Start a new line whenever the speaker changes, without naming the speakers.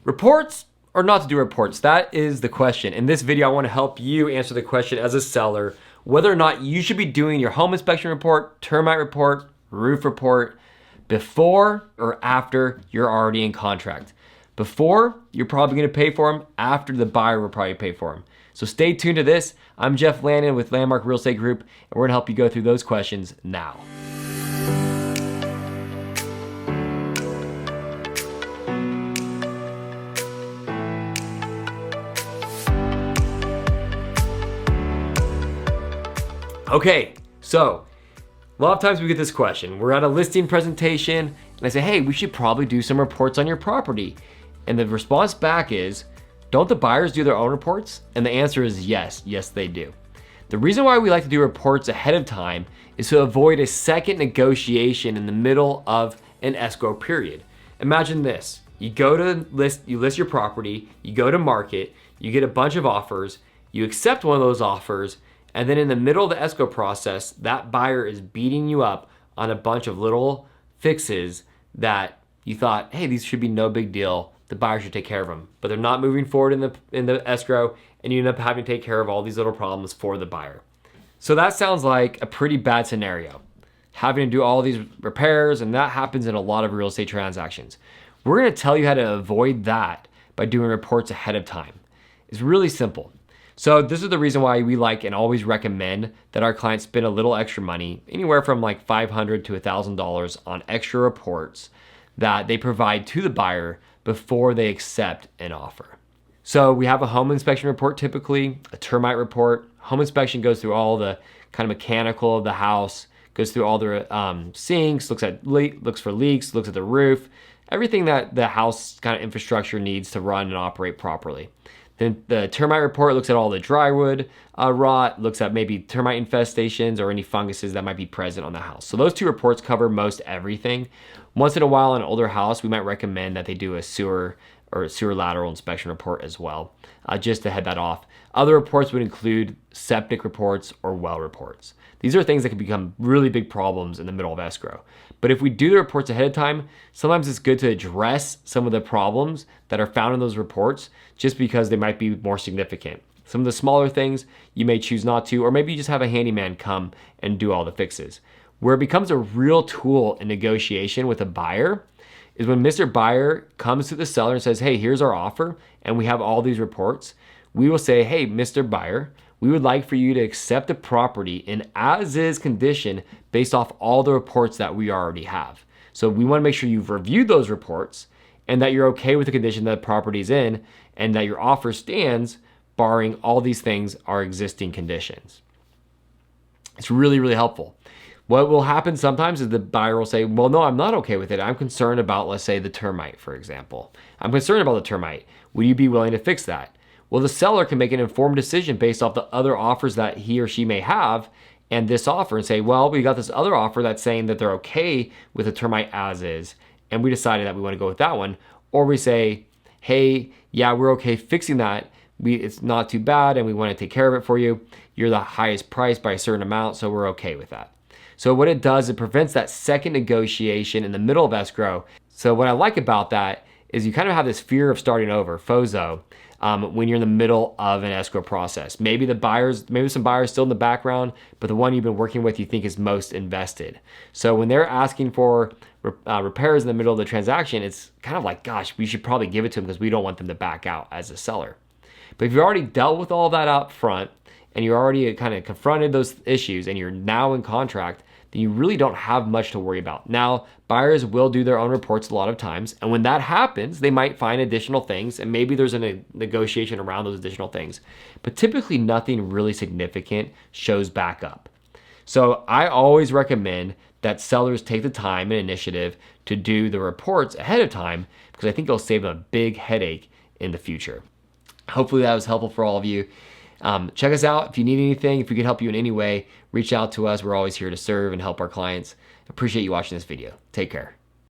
Reports or not to do reports? That is the question. In this video, I want to help you answer the question as a seller, whether or not you should be doing your home inspection report, termite report, roof report before or after you're already in contract. Before, you're probably going to pay for them. After, the buyer will probably pay for them. So stay tuned to this. I'm Jeff Landon with Landmark Real Estate Group, and we're going to help you go through those questions now. Okay, so a lot of times we get this question. We're at a listing presentation and I say, hey, we should probably do some reports on your property. And the response back is, don't the buyers do their own reports? And the answer is yes, they do. The reason why we like to do reports ahead of time is to avoid a second negotiation in the middle of an escrow period. Imagine this, you list your property, you go to market, you get a bunch of offers, you accept one of those offers, and then in the middle of the escrow process, that buyer is beating you up on a bunch of little fixes that you thought, hey, these should be no big deal. The buyer should take care of them. But they're not moving forward in the escrow, and you end up having to take care of all these little problems for the buyer. So that sounds like a pretty bad scenario, having to do all these repairs, and that happens in a lot of real estate transactions. We're gonna tell you how to avoid that by doing reports ahead of time. It's really simple. So this is the reason why we like and always recommend that our clients spend a little extra money, anywhere from like $500 to $1,000 on extra reports that they provide to the buyer before they accept an offer. So we have a home inspection report, typically a termite report. Home inspection goes through all the kind of mechanical of the house, goes through all the sinks, looks for leaks, looks at the roof, everything that the house kind of infrastructure needs to run and operate properly. Then the termite report looks at all the drywood rot, looks at maybe termite infestations or any funguses that might be present on the house. So those two reports cover most everything. Once in a while, in an older house, we might recommend that they do a sewer lateral inspection report as well, just to head that off. Other reports would include septic reports or well reports. These are things that can become really big problems in the middle of escrow. But if we do the reports ahead of time, sometimes it's good to address some of the problems that are found in those reports just because they might be more significant. Some of the smaller things you may choose not to, or maybe you just have a handyman come and do all the fixes. Where it becomes a real tool in negotiation with a buyer is when Mr. Buyer comes to the seller and says, hey, here's our offer, and we have all these reports. We will say, hey, Mr. Buyer, we would like for you to accept the property in as-is condition based off all the reports that we already have. So we want to make sure you've reviewed those reports and that you're okay with the condition that the property's in and that your offer stands barring all these things are existing conditions. It's really, really helpful. What will happen sometimes is the buyer will say, well, no, I'm not okay with it. I'm concerned about, let's say, the termite, for example. I'm concerned about the termite. Would you be willing to fix that? Well, the seller can make an informed decision based off the other offers that he or she may have and this offer and say, well, we got this other offer that's saying that they're okay with the termite as is, and we decided that we want to go with that one. Or we say, hey, yeah, we're okay fixing that. It's not too bad and we want to take care of it for you. You're the highest price by a certain amount, so we're okay with that. So what it does, it prevents that second negotiation in the middle of escrow. So what I like about that is you kind of have this fear of starting over, FOZO, when you're in the middle of an escrow process. Maybe some buyers still in the background, but the one you've been working with you think is most invested. So when they're asking for repairs in the middle of the transaction, it's kind of like, gosh, we should probably give it to them because we don't want them to back out as a seller. But if you've already dealt with all that up front and you're already kind of confronted those issues and you're now in contract, then you really don't have much to worry about. Now, buyers will do their own reports a lot of times, and when that happens, they might find additional things, and maybe there's a negotiation around those additional things. But typically, nothing really significant shows back up. So I always recommend that sellers take the time and initiative to do the reports ahead of time because I think it'll save them a big headache in the future. Hopefully that was helpful for all of you. Check us out. If you need anything, if we can help you in any way, reach out to us. We're always here to serve and help our clients. Appreciate you watching this video. Take care.